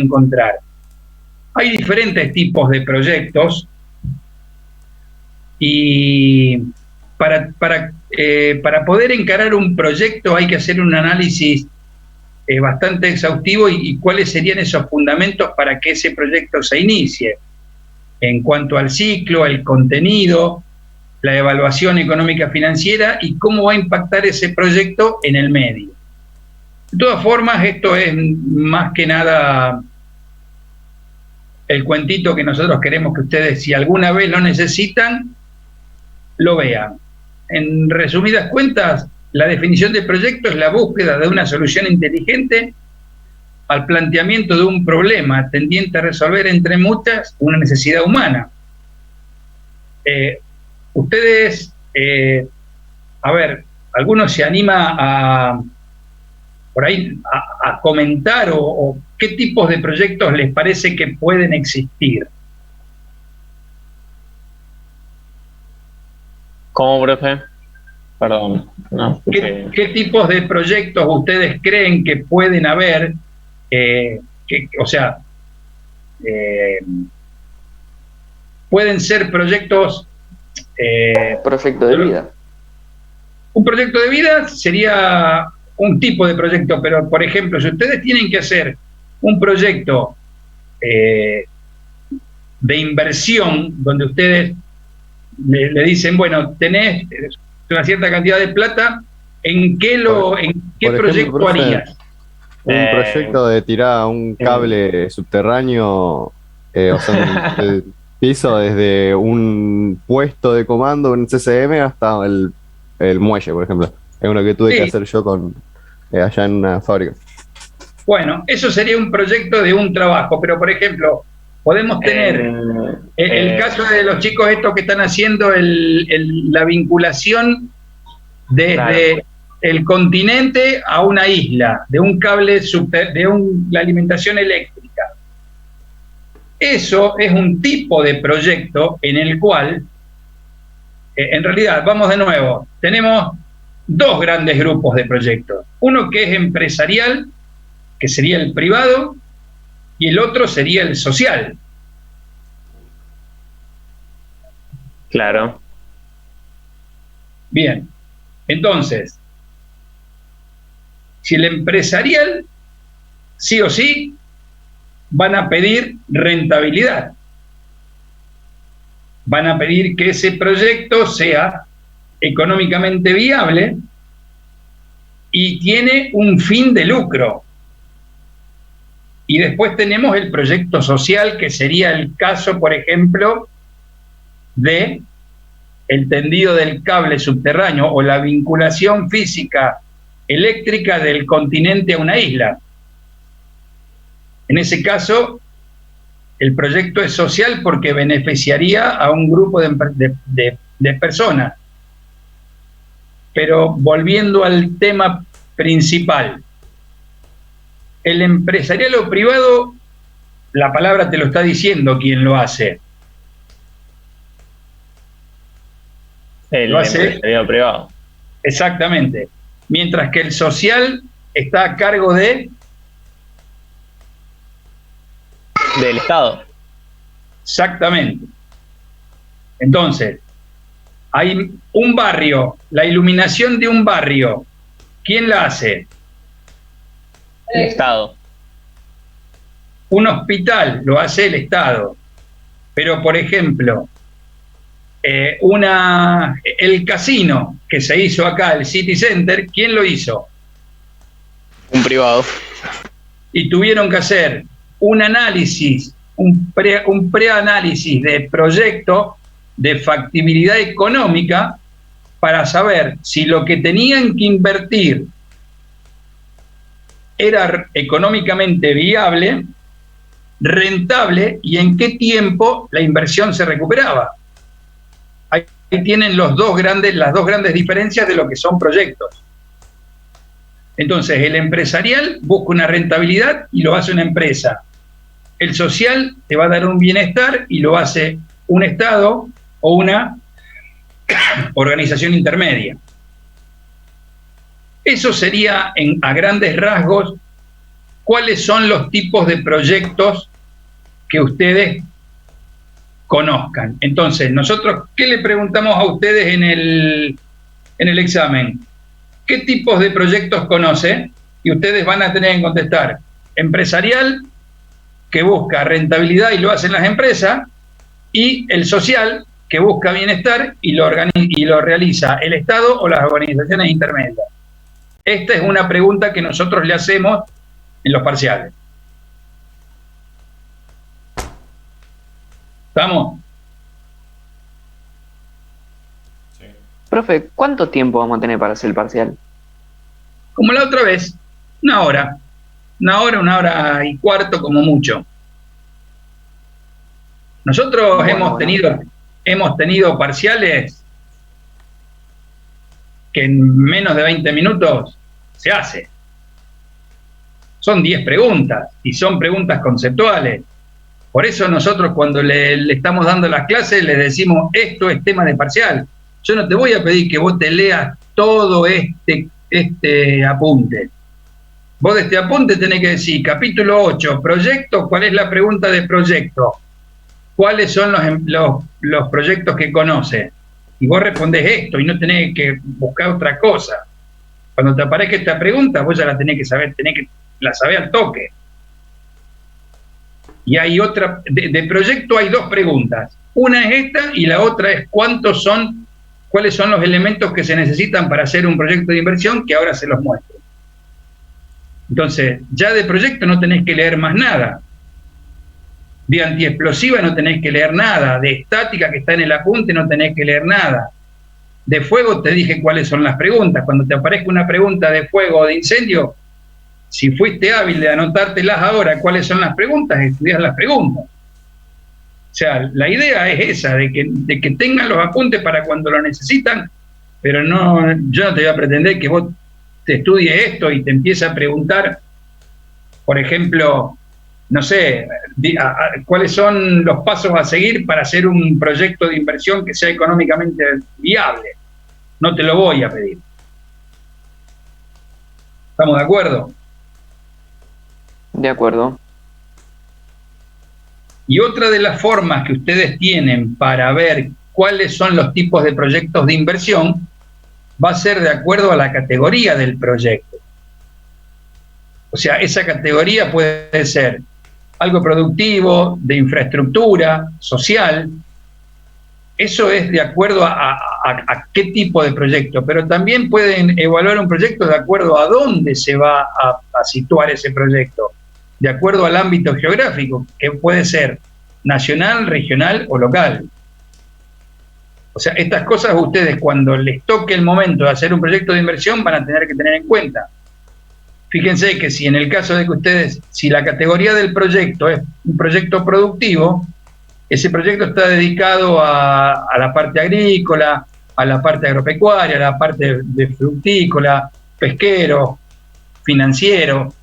encontrar. Hay diferentes tipos de proyectos y para poder encarar un proyecto hay que hacer un análisis bastante exhaustivo y cuáles serían esos fundamentos para que ese proyecto se inicie en cuanto al ciclo, el contenido, la evaluación económica financiera y cómo va a impactar ese proyecto en el medio. De todas formas, esto es más que nada el cuentito que nosotros queremos que ustedes, si alguna vez lo necesitan, lo vean. En resumidas cuentas, la definición de proyecto es la búsqueda de una solución inteligente al planteamiento de un problema tendiente a resolver, entre muchas, una necesidad humana. Ustedes, a ver, ¿alguno se anima por ahí a comentar o qué tipos de proyectos les parece que pueden existir? ¿Cómo, profe? Perdón. No, ¿Qué tipos de proyectos ustedes creen que pueden haber? Pueden ser proyectos... proyecto de vida. Un proyecto de vida sería un tipo de proyecto, pero por ejemplo, si ustedes tienen que hacer un proyecto de inversión, donde ustedes le dicen, bueno, tenés una cierta cantidad de plata, ¿en qué proyecto profe, harías? Un proyecto de tirar un cable subterráneo, o sea, el piso desde un puesto de comando en CCM hasta el muelle, por ejemplo. Es uno que tuve que hacer yo allá en una fábrica. Bueno, eso sería un proyecto de un trabajo, pero por ejemplo, podemos tener el caso de los chicos estos que están haciendo la vinculación desde el continente a una isla, de un cable la alimentación eléctrica. Eso es un tipo de proyecto en el cual, en realidad, vamos de nuevo, tenemos dos grandes grupos de proyectos. Uno que es empresarial, que sería el privado, y el otro sería el social. Claro. Bien, entonces, si el empresarial, sí o sí, van a pedir rentabilidad. Van a pedir que ese proyecto sea económicamente viable y tiene un fin de lucro. Y después tenemos el proyecto social, que sería el caso, por ejemplo, de el tendido del cable subterráneo o la vinculación física eléctrica del continente a una isla. En ese caso, el proyecto es social porque beneficiaría a un grupo de personas. Pero volviendo al tema principal, el empresarial o privado, la palabra te lo está diciendo quien lo hace. El empresarial privado. Exactamente. Mientras que el social está a cargo del Estado. Exactamente. Entonces, hay un barrio, la iluminación de un barrio, ¿quién la hace? El Estado. Un hospital lo hace el Estado. Pero, por ejemplo, el casino que se hizo acá, el City Center, ¿quién lo hizo? Un privado. Y tuvieron que hacer un análisis, un preanálisis de proyecto de factibilidad económica para saber si lo que tenían que invertir era económicamente viable, rentable y en qué tiempo la inversión se recuperaba. Ahí tienen las dos grandes diferencias de lo que son proyectos. Entonces, el empresarial busca una rentabilidad y lo hace una empresa. El social te va a dar un bienestar y lo hace un Estado o una organización intermedia. Eso sería, a grandes rasgos, cuáles son los tipos de proyectos que ustedes conozcan. Entonces, nosotros, ¿qué le preguntamos a ustedes en el examen? ¿Qué tipos de proyectos conoce? Y ustedes van a tener que contestar: empresarial, que busca rentabilidad y lo hacen las empresas, y el social, que busca bienestar y lo realiza el Estado o las organizaciones intermedias. Esta es una pregunta que nosotros le hacemos en los parciales. ¿Estamos? Sí. Profe, ¿cuánto tiempo vamos a tener para hacer el parcial? Como la otra vez, una hora. Una hora y cuarto como mucho. Nosotros hemos tenido parciales que en menos de 20 minutos se hace. Son 10 preguntas y son preguntas conceptuales. Por eso nosotros cuando le estamos dando las clases les decimos: esto es tema de parcial. Yo no te voy a pedir que vos te leas todo este apunte. Vos de este apunte tenés que decir: capítulo 8, proyecto, ¿cuál es la pregunta de proyecto? ¿Cuáles son los proyectos que conoces? Y vos respondés esto y no tenés que buscar otra cosa. Cuando te aparezca esta pregunta, vos ya la tenés que saber, la saber al toque. Y hay otra, de proyecto hay 2 preguntas. Una es esta y la otra es cuáles son los elementos que se necesitan para hacer un proyecto de inversión, que ahora se los muestro. Entonces, ya de proyecto no tenés que leer más nada. De antiexplosiva no tenés que leer nada. De estática, que está en el apunte, no tenés que leer nada. De fuego te dije cuáles son las preguntas. Cuando te aparezca una pregunta de fuego o de incendio, si fuiste hábil de anotártelas ahora, cuáles son las preguntas, estudias las preguntas. O sea, la idea es esa, de que tengan los apuntes para cuando lo necesitan, pero yo no te voy a pretender que vos te estudies esto y te empieces a preguntar, por ejemplo, no sé, cuáles son los pasos a seguir para hacer un proyecto de inversión que sea económicamente viable. No te lo voy a pedir. ¿Estamos de acuerdo? De acuerdo. Y otra de las formas que ustedes tienen para ver cuáles son los tipos de proyectos de inversión va a ser de acuerdo a la categoría del proyecto. O sea, esa categoría puede ser algo productivo, de infraestructura, social. Eso es de acuerdo a qué tipo de proyecto, pero también pueden evaluar un proyecto de acuerdo a dónde se va a situar ese proyecto, de acuerdo al ámbito geográfico, que puede ser nacional, regional o local. O sea, estas cosas ustedes, cuando les toque el momento de hacer un proyecto de inversión, van a tener que tener en cuenta. Fíjense que si en el caso de que ustedes, si la categoría del proyecto es un proyecto productivo, ese proyecto está dedicado a la parte agrícola, a la parte agropecuaria, a la parte de frutícola, pesquero, financiero.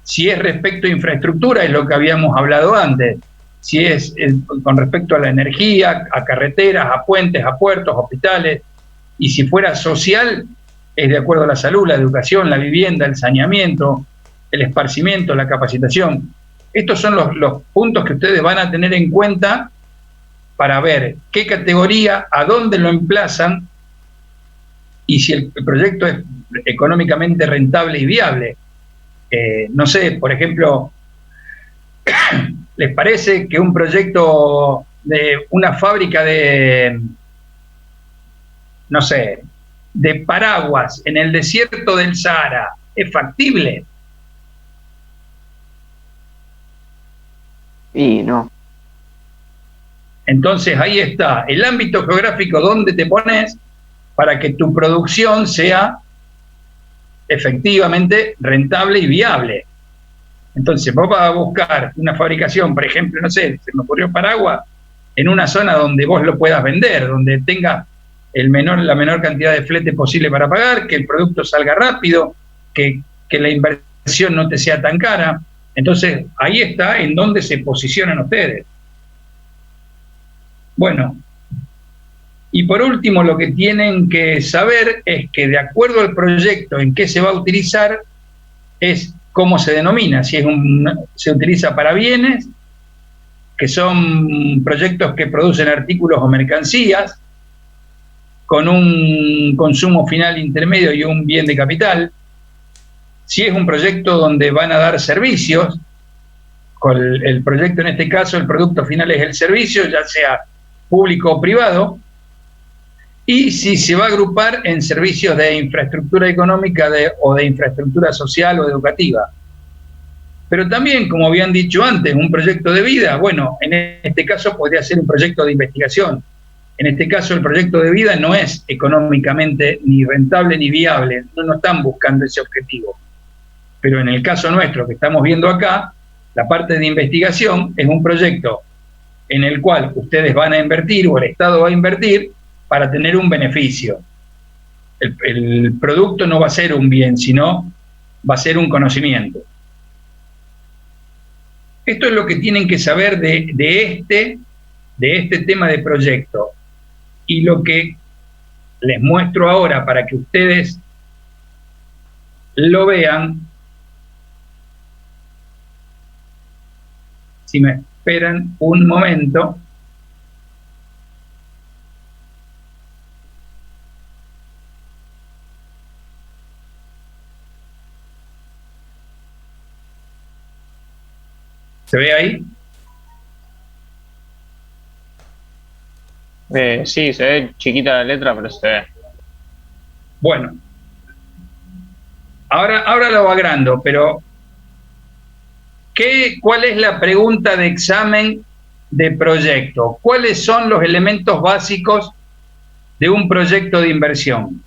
Si es respecto a infraestructura, es lo que habíamos hablado antes. Si es con respecto a la energía, a carreteras, a puentes, a puertos, hospitales. Y si fuera social, es de acuerdo a la salud, la educación, la vivienda, el saneamiento, el esparcimiento, la capacitación. Estos son los puntos que ustedes van a tener en cuenta para ver qué categoría, a dónde lo emplazan y si el proyecto es económicamente rentable y viable. No sé, por ejemplo, ¿les parece que un proyecto de una fábrica de, no sé, de paraguas en el desierto del Sahara es factible? Y no. Entonces ahí está el ámbito geográfico donde te pones para que tu producción sea efectivamente rentable y viable. Entonces vos vas a buscar una fabricación, por ejemplo, no sé, se me ocurrió paraguas, en una zona donde vos lo puedas vender, donde tenga la menor cantidad de flete posible para pagar, que el producto salga rápido, que la inversión no te sea tan cara. Entonces ahí está en donde se posicionan ustedes. Bueno, y por último lo que tienen que saber es que de acuerdo al proyecto en que se va a utilizar es cómo se denomina, si se utiliza para bienes, que son proyectos que producen artículos o mercancías, con un consumo final intermedio y un bien de capital. Si es un proyecto donde van a dar servicios, con el proyecto en este caso, el producto final es el servicio, ya sea público o privado, y si se va a agrupar en servicios de infraestructura económica o de infraestructura social o educativa. Pero también, como habían dicho antes, un proyecto de vida, bueno, en este caso podría ser un proyecto de investigación. En este caso el proyecto de vida no es económicamente ni rentable ni viable, no están buscando ese objetivo. Pero en el caso nuestro que estamos viendo acá, la parte de investigación es un proyecto en el cual ustedes van a invertir o el Estado va a invertir para tener un beneficio. El producto no va a ser un bien, sino va a ser un conocimiento. Esto es lo que tienen que saber de este tema de proyecto. Y lo que les muestro ahora para que ustedes lo vean, si me esperan un momento. ¿Se ve ahí? Sí, se ve chiquita la letra, pero se ve. Bueno, ahora lo va agrando, pero ¿cuál es la pregunta de examen de proyecto? ¿Cuáles son los elementos básicos de un proyecto de inversión?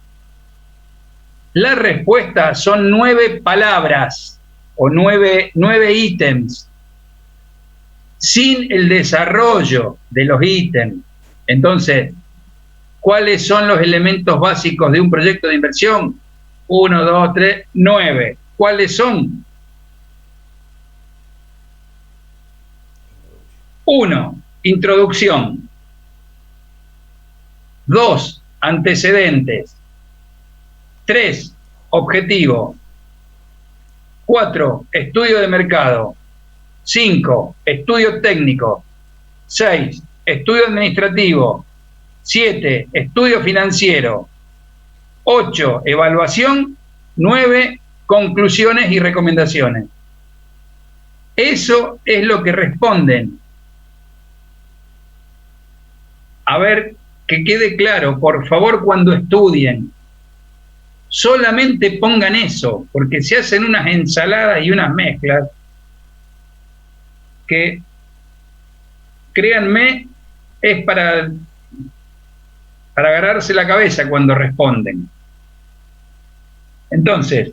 La respuesta son 9 palabras o 9 ítems, sin el desarrollo de los ítems. Entonces, ¿cuáles son los elementos básicos de un proyecto de inversión? 1, 2, 3, 9. ¿Cuáles son? 1, introducción. 2, antecedentes. 3, objetivo. 4, estudio de mercado. 5, estudio técnico. 6, estudio administrativo. 7, estudio financiero. 8, evaluación. 9, conclusiones y recomendaciones. Eso es lo que responden. A ver, que quede claro, por favor, cuando estudien, solamente pongan eso, porque se hacen unas ensaladas y unas mezclas que, créanme, es para agarrarse la cabeza cuando responden. Entonces,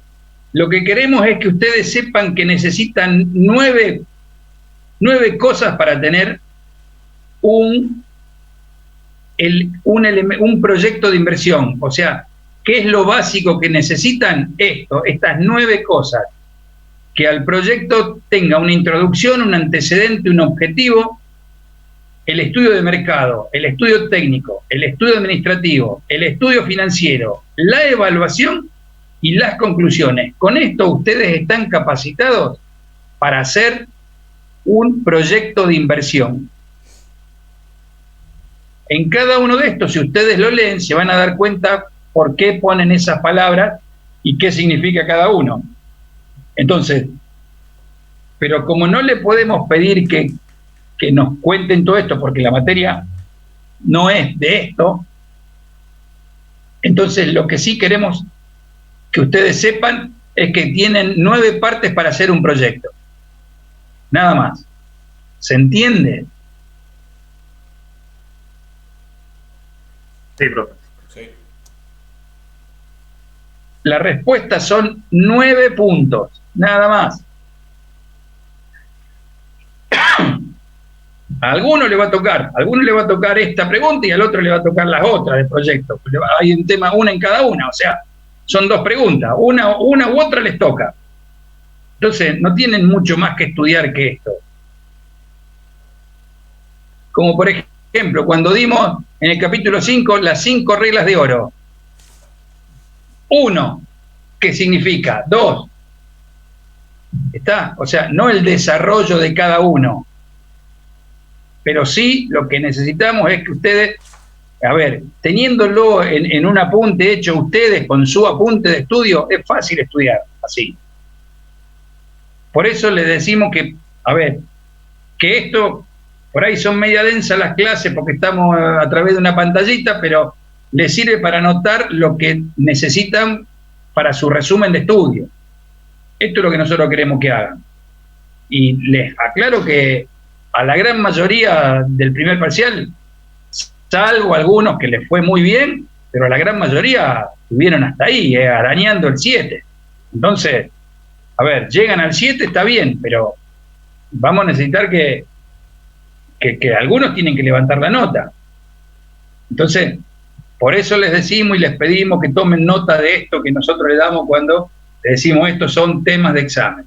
lo que queremos es que ustedes sepan que necesitan 9 cosas para tener un proyecto de inversión. O sea, ¿qué es lo básico que necesitan? Estas 9 cosas. Que al proyecto tenga una introducción, un antecedente, un objetivo, el estudio de mercado, el estudio técnico, el estudio administrativo, el estudio financiero, la evaluación y las conclusiones. Con esto ustedes están capacitados para hacer un proyecto de inversión. En cada uno de estos, si ustedes lo leen, se van a dar cuenta por qué ponen esas palabras y qué significa cada uno. Entonces, pero como no le podemos pedir que nos cuenten todo esto, porque la materia no es de esto, entonces lo que sí queremos que ustedes sepan es que tienen 9 partes para hacer un proyecto. Nada más. ¿Se entiende? Sí, profe. Sí. La respuesta son 9 puntos, nada más. A alguno le va a tocar esta pregunta y al otro le va a tocar las otras del proyecto. Pero hay un tema, una en cada una, o sea, son 2 preguntas, una u otra les toca. Entonces, no tienen mucho más que estudiar que esto. Como por ejemplo, cuando dimos en el capítulo 5 las 5 reglas de oro. 1, ¿qué significa? 2, ¿Está? O sea, no el desarrollo de cada uno, pero sí lo que necesitamos es que ustedes, a ver, teniéndolo en un apunte hecho ustedes con su apunte de estudio, es fácil estudiar así. Por eso les decimos que, a ver, que esto, por ahí son media densas las clases porque estamos a través de una pantallita, pero les sirve para anotar lo que necesitan para su resumen de estudio. Esto es lo que nosotros queremos que hagan. Y les aclaro que a la gran mayoría del primer parcial, salvo algunos que les fue muy bien, pero a la gran mayoría estuvieron hasta ahí, arañando el 7. Entonces, a ver, llegan al 7, está bien, pero vamos a necesitar que algunos tienen que levantar la nota. Entonces, por eso les decimos y les pedimos que tomen nota de esto que nosotros le damos cuando le decimos estos son temas de examen.